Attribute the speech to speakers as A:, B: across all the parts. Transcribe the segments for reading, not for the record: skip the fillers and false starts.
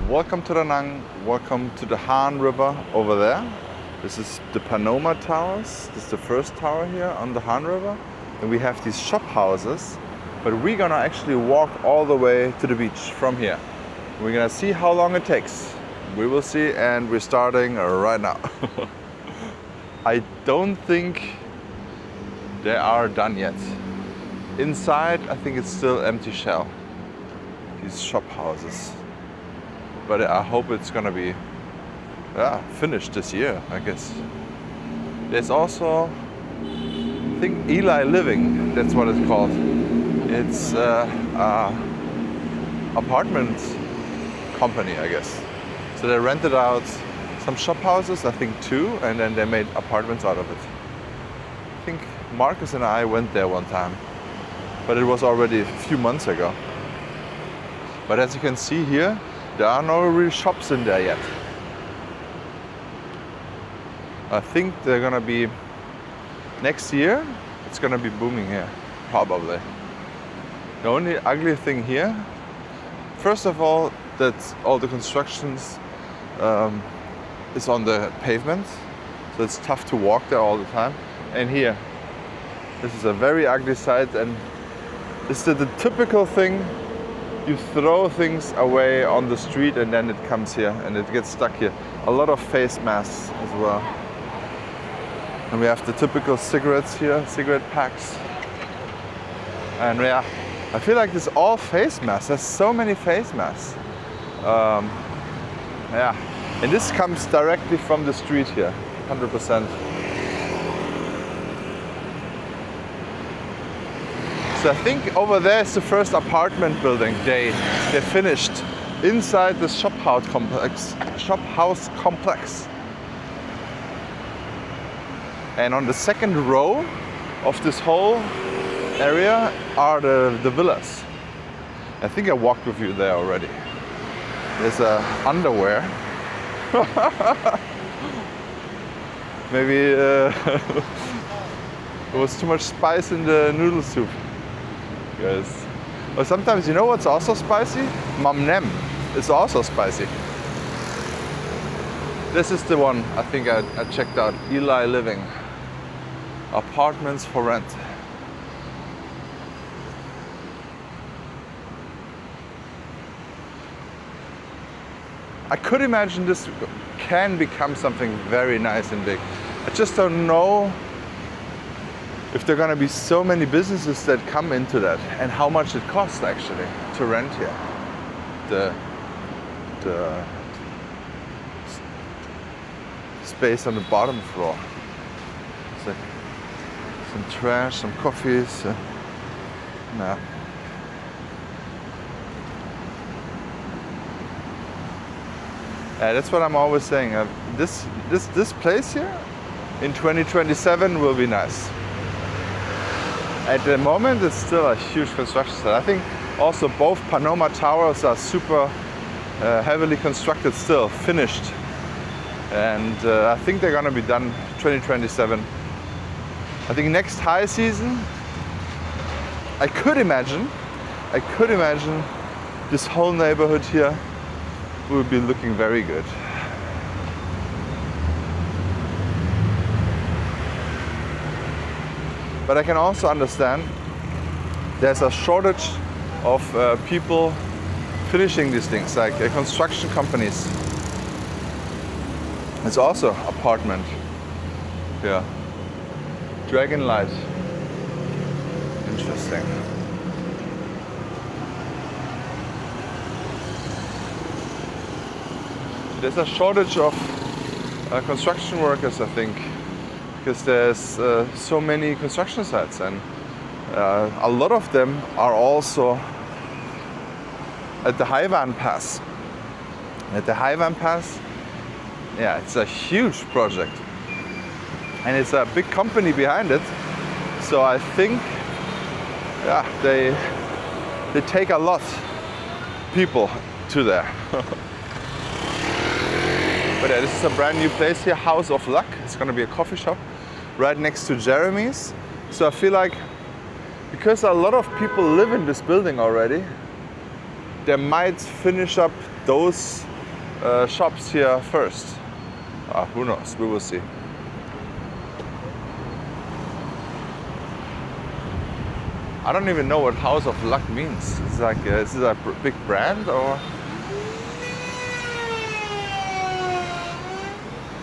A: Welcome to Da Nang, welcome to the Han River over there. This is the Panoma Towers. This is the first tower here on the Han River. And we have these shop houses, but we're gonna actually walk all the way to the beach from here. We're gonna see how long it takes. We will see, and we're starting right now. I don't think they are done yet. Inside, I think it's still empty shell. These shop houses. But I hope it's gonna be finished this year, I guess. There's also, I think, Eli Living, that's what it's called. It's apartment company, I guess. So they rented out some shop houses, I think 2, and then they made apartments out of it. I think Marcus and I went there one time, but it was already a few months ago. But as you can see here, there are no real shops in there yet. I think they're gonna be, next year, it's gonna be booming here, probably. The only ugly thing here, first of all, that all the constructions is on the pavement, so it's tough to walk there all the time. And here, this is a very ugly sight, and it's the typical thing. You throw things away on the street and then it comes here and it gets stuck here. A lot of face masks as well. And we have the typical cigarettes here, cigarette packs. And yeah, I feel like this all face masks. There's so many face masks. Yeah, and this comes directly from the street here, 100%. So I think over there is the first apartment building they finished inside the shop house complex. And on the second row of this whole area are the villas. I think I walked with you there already. There's underwear. Maybe there was too much spice in the noodle soup. Yes. Or sometimes, you know what's also spicy? Mam Nem. It's also spicy. This is the one I think I checked out. Eli Living. Apartments for rent. I could imagine this can become something very nice and big. I just don't know if there are going to be so many businesses that come into that, and how much it costs actually to rent here. The space on the bottom floor. It's like some trash, some coffees. Nah. That's what I'm always saying. This place here in 2027 will be nice. At the moment, it's still a huge construction site. I think also both Panoma Towers are super heavily constructed still, finished. And I think they're gonna be done 2027. I think next high season, I could imagine this whole neighborhood here will be looking very good. But I can also understand there's a shortage of people finishing these things, like construction companies. It's also apartment. Yeah. Dragon Light. Interesting. There's a shortage of construction workers, I think, because there's so many construction sites, and a lot of them are also at the Haiwan Pass. At the Haiwan Pass, yeah, it's a huge project, and it's a big company behind it. So I think, yeah, they take a lot people to there. But yeah, this is a brand new place here, House of Luck. It's gonna be a coffee shop right next to Jeremy's. So I feel like, because a lot of people live in this building already, they might finish up those shops here first. Who knows? We will see. I don't even know what House of Luck means. It's like, is it a big brand or?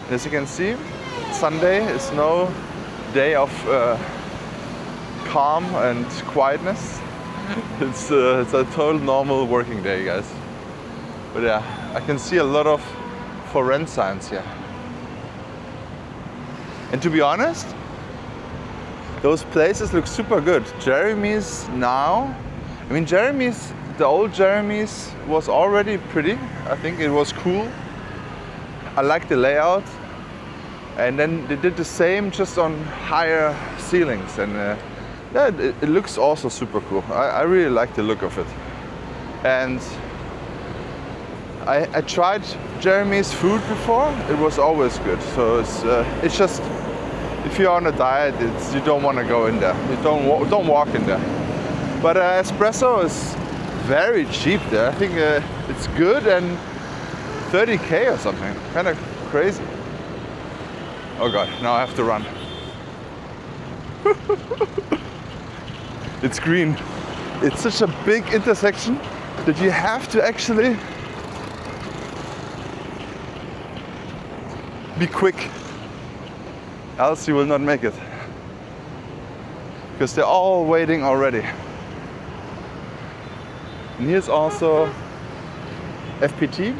A: As you can see, Sunday is no day of calm and quietness. It's a total normal working day, guys. But yeah, I can see a lot of for rent signs here. And to be honest, those places look super good. Jeremy's now, I mean Jeremy's, the old Jeremy's was already pretty. I think it was cool. I like the layout. And then they did the same just on higher ceilings. And yeah, it looks also super cool. I really like the look of it. And I tried Jeremy's food before. It was always good. So it's just, if you're on a diet, you don't want to go in there. You don't walk in there. But espresso is very cheap there. I think it's good and 30K or something. Kind of crazy. Oh god, now I have to run. It's green. It's such a big intersection that you have to actually be quick, else you will not make it. Because they're all waiting already. And here's also FPT.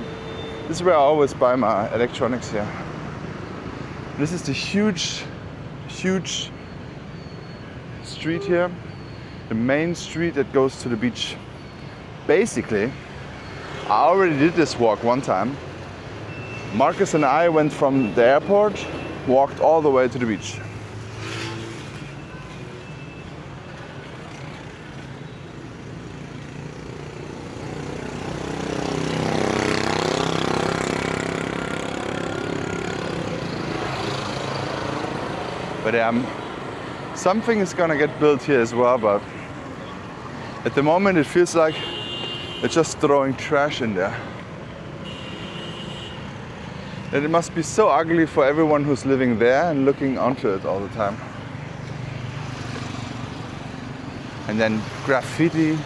A: This is where I always buy my electronics here. This is the huge street here. The main street that goes to the beach. Basically, I already did this walk one time. Marcus and I went from the airport, walked all the way to the beach. But something is gonna get built here as well, but at the moment it feels like they're just throwing trash in there. And it must be so ugly for everyone who's living there and looking onto it all the time. And then graffiti,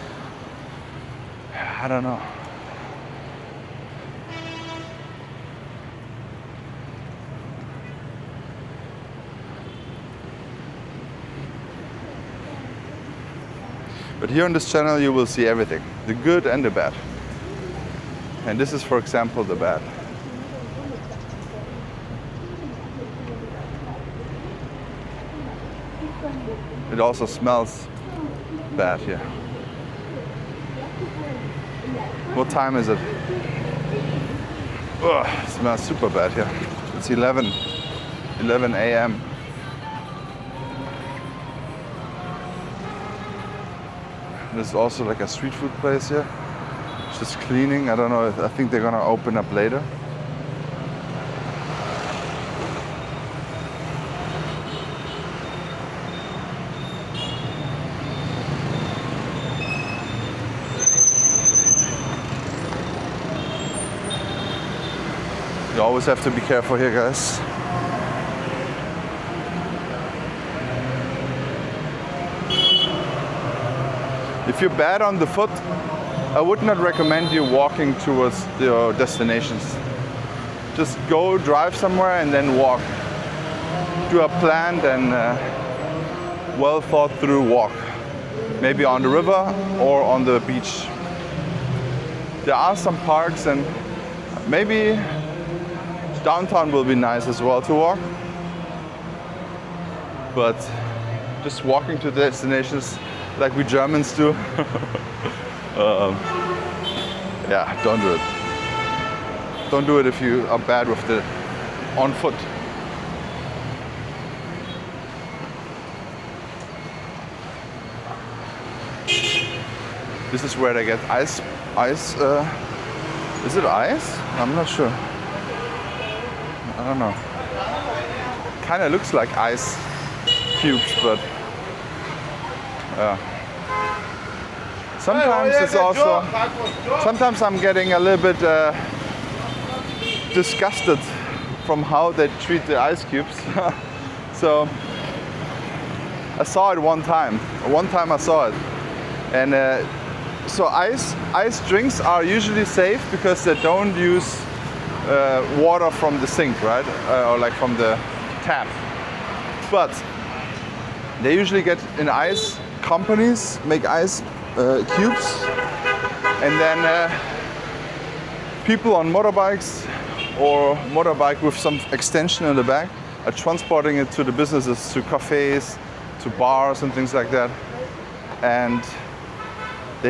A: I don't know. But here on this channel you will see everything, the good and the bad. And this is, for example, the bad. It also smells bad here. What time is it? Ugh, it smells super bad here. It's 11 a.m. There's also like a street food place here. Just cleaning. I don't know. I think they're gonna open up later. You always have to be careful here, guys. If you're bad on the foot, I would not recommend you walking towards your destinations. Just go drive somewhere and then walk. Do a planned and well thought through walk. Maybe on the river or on the beach. There are some parks and maybe downtown will be nice as well to walk. But just walking to destinations like we Germans do, yeah, don't do it. Don't do it if you are bad with the on foot. This is where they get ice. Is it ice? I'm not sure. I don't know. Kind of looks like ice cubes, but sometimes it's also. Sometimes I'm getting a little bit disgusted from how they treat the ice cubes. So I saw it one time. One time I saw it, and so ice drinks are usually safe because they don't use water from the sink, right, or like from the tap. But they usually get in ice companies make ice cubes, and then people on motorbikes or motorbike with some extension in the back are transporting it to the businesses, to cafes, to bars and things like that. And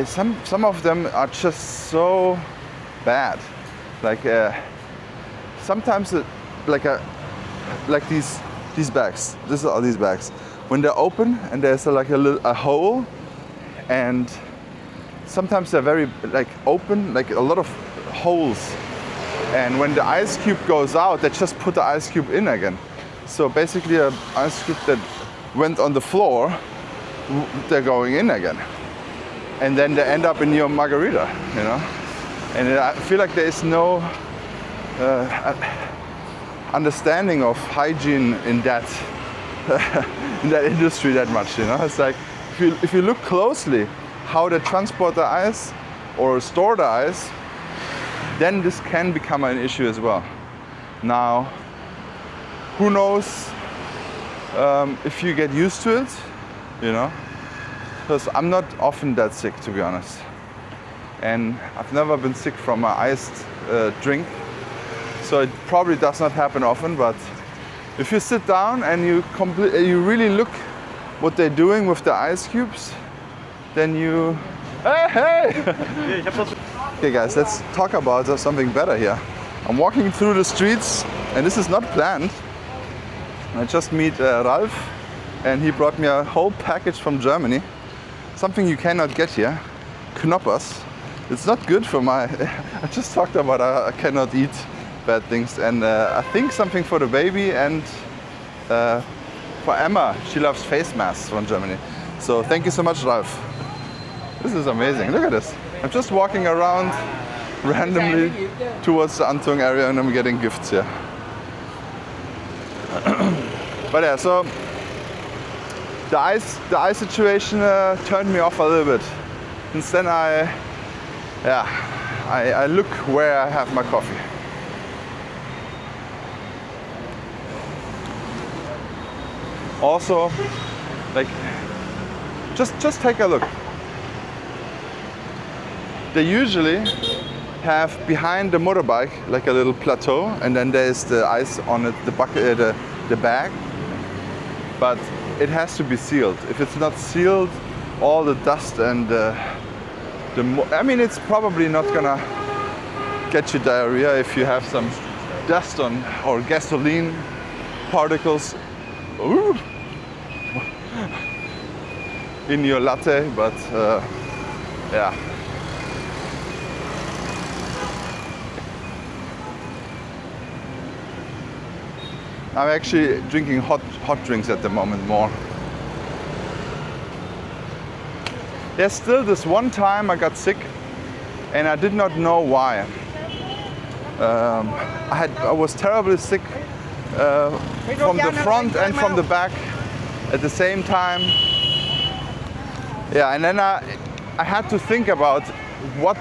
A: some of them are just so bad. Like sometimes like these bags. These are these bags. When they're open and there's a hole, and sometimes they're very like open, like a lot of holes. And when the ice cube goes out, they just put the ice cube in again. So basically, an ice cube that went on the floor, they're going in again, and then they end up in your margarita, you know. And I feel like there is no understanding of hygiene in that in that industry that much, you know. It's like if you look closely how they transport the ice or store the ice, then this can become an issue as well. Now, who knows if you get used to it, you know, because I'm not often that sick, to be honest. And I've never been sick from an iced drink, so it probably does not happen often. But if you sit down and you really look what they're doing with the ice cubes, then you... Hey! Okay guys, let's talk about something better here. I'm walking through the streets, and this is not planned. I just meet Ralf, and he brought me a whole package from Germany. Something you cannot get here, knoppers. It's not good for my... I just talked about I cannot eat bad things, and I think something for the baby, and for Emma, she loves face masks from Germany. So thank you so much, Ralf. This is amazing, look at this. I'm just walking around randomly towards the Antung area, and I'm getting gifts here. But yeah, so the ice situation turned me off a little bit. Since then I look where I have my coffee. Also, like, just take a look. They usually have behind the motorbike like a little plateau, and then there's the ice on it, the bucket, the bag. But it has to be sealed. If it's not sealed, all the dust and I mean, it's probably not gonna get you diarrhea if you have some dust on or gasoline particles in your latte, but yeah. I'm actually drinking hot drinks at the moment more. There's still this one time I got sick, and I did not know why. I was terribly sick from the front and from the back at the same time. Yeah, and then I had to think about what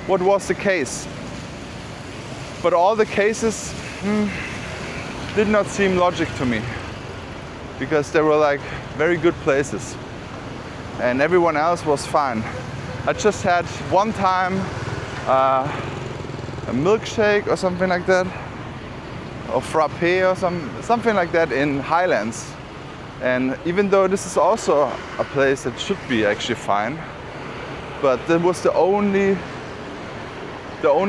A: was the case. But all the cases did not seem logic to me, because they were like very good places and everyone else was fine. I just had one time a milkshake or something like that, or frappe or something like that in Highlands. And even though this is also a place that should be actually fine, but that was the only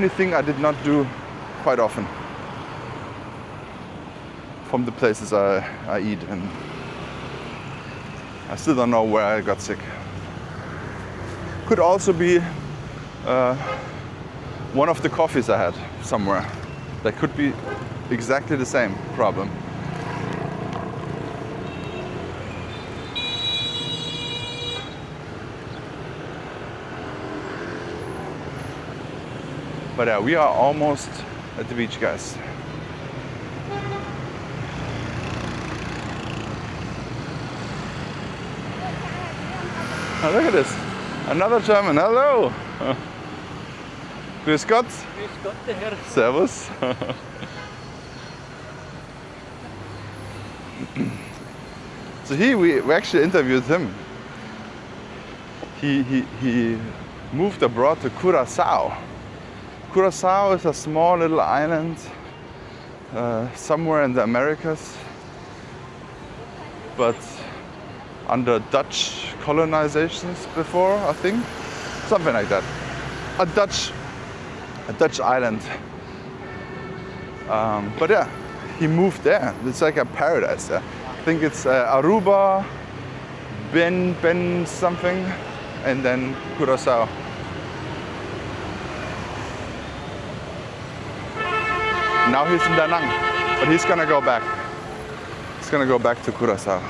A: thing I did not do quite often from the places I eat, and I still don't know where I got sick. Could also be one of the coffees I had somewhere. That could be exactly the same problem. But yeah, we are almost at the beach, guys. Oh, look at this. Another German. Hello. Grüß Gott.
B: Grüß Gott, der Herr.
A: Servus. So we actually interviewed him. He moved abroad to Curaçao. Curaçao is a small little island somewhere in the Americas, but under Dutch colonizations before, I think, something like that. A Dutch island. But yeah, he moved there. It's like a paradise there. I think it's Aruba, Ben something, and then Curaçao. Now he's in Da Nang, but he's gonna go back. He's gonna go back to Curaçao.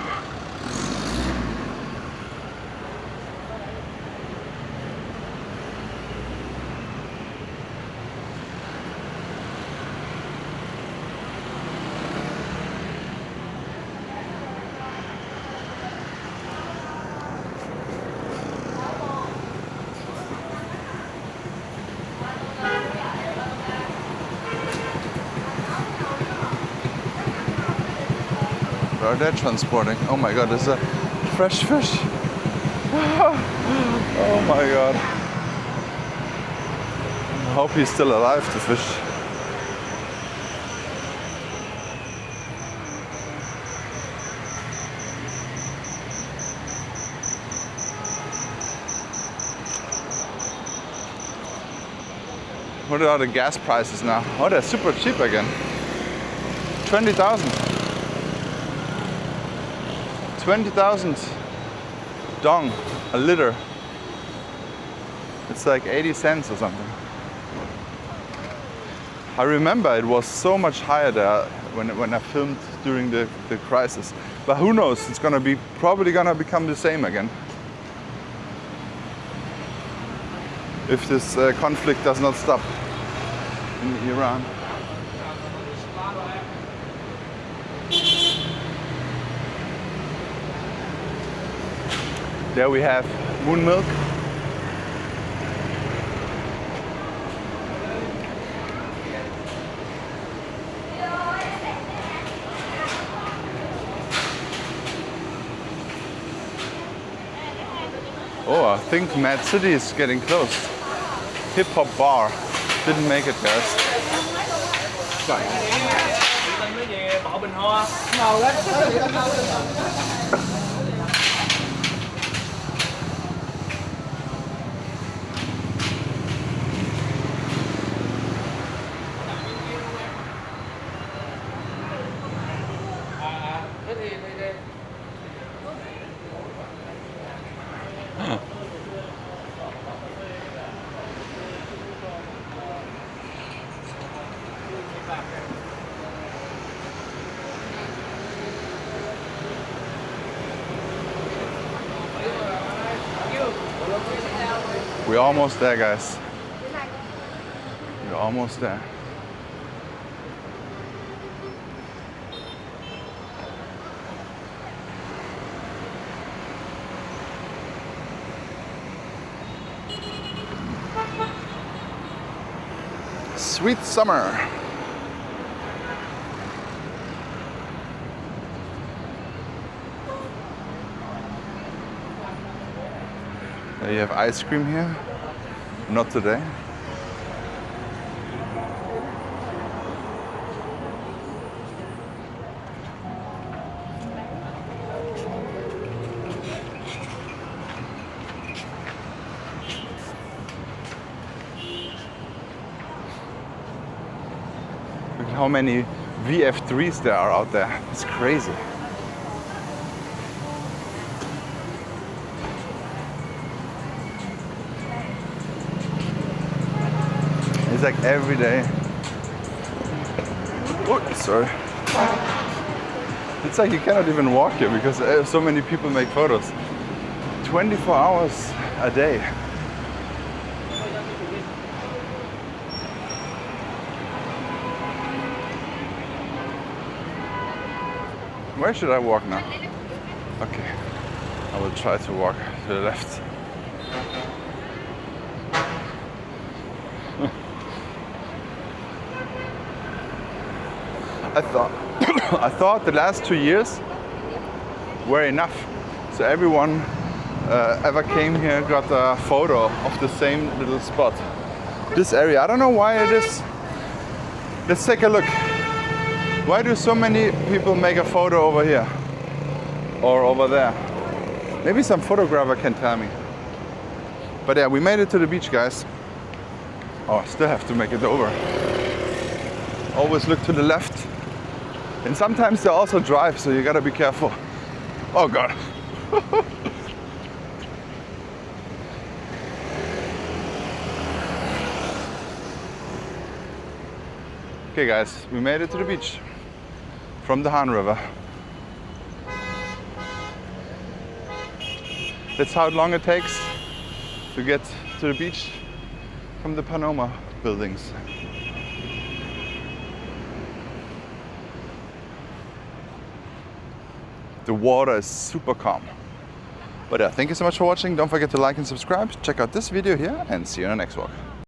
A: Are they transporting? Oh my god, there's a fresh fish. Oh my god. I hope he's still alive, the fish. What are the gas prices now? Oh, they're super cheap again. 20,000. 20,000 dong a liter. It's like 80 cents or something. I remember it was so much higher there when I filmed during the crisis. But who knows? It's probably gonna become the same again. If this conflict does not stop in Iran. There we have moon milk. Oh, I think Mad City is getting close. Hip hop bar. Didn't make it, guys. We're almost there, guys. We're almost there. Sweet summer. You have ice cream here. Not today. Look at how many VF3s there are out there. It's crazy. It's like every day. Oh, sorry. It's like you cannot even walk here because so many people make photos. 24 hours a day. Where should I walk now? Okay, I will try to walk to the left. I thought the last 2 years were enough. So everyone ever came here got a photo of the same little spot. This area, I don't know why it is. Let's take a look. Why do so many people make a photo over here or over there? Maybe some photographer can tell me. But yeah, we made it to the beach, guys. Oh, I still have to make it over. Always look to the left. And sometimes they also drive, so you gotta be careful. Oh God. Okay guys, we made it to the beach from the Han River. That's how long it takes to get to the beach from the Panoma Buildings. The water is super calm. But yeah, thank you so much for watching. Don't forget to like and subscribe. Check out this video here and see you in the next walk.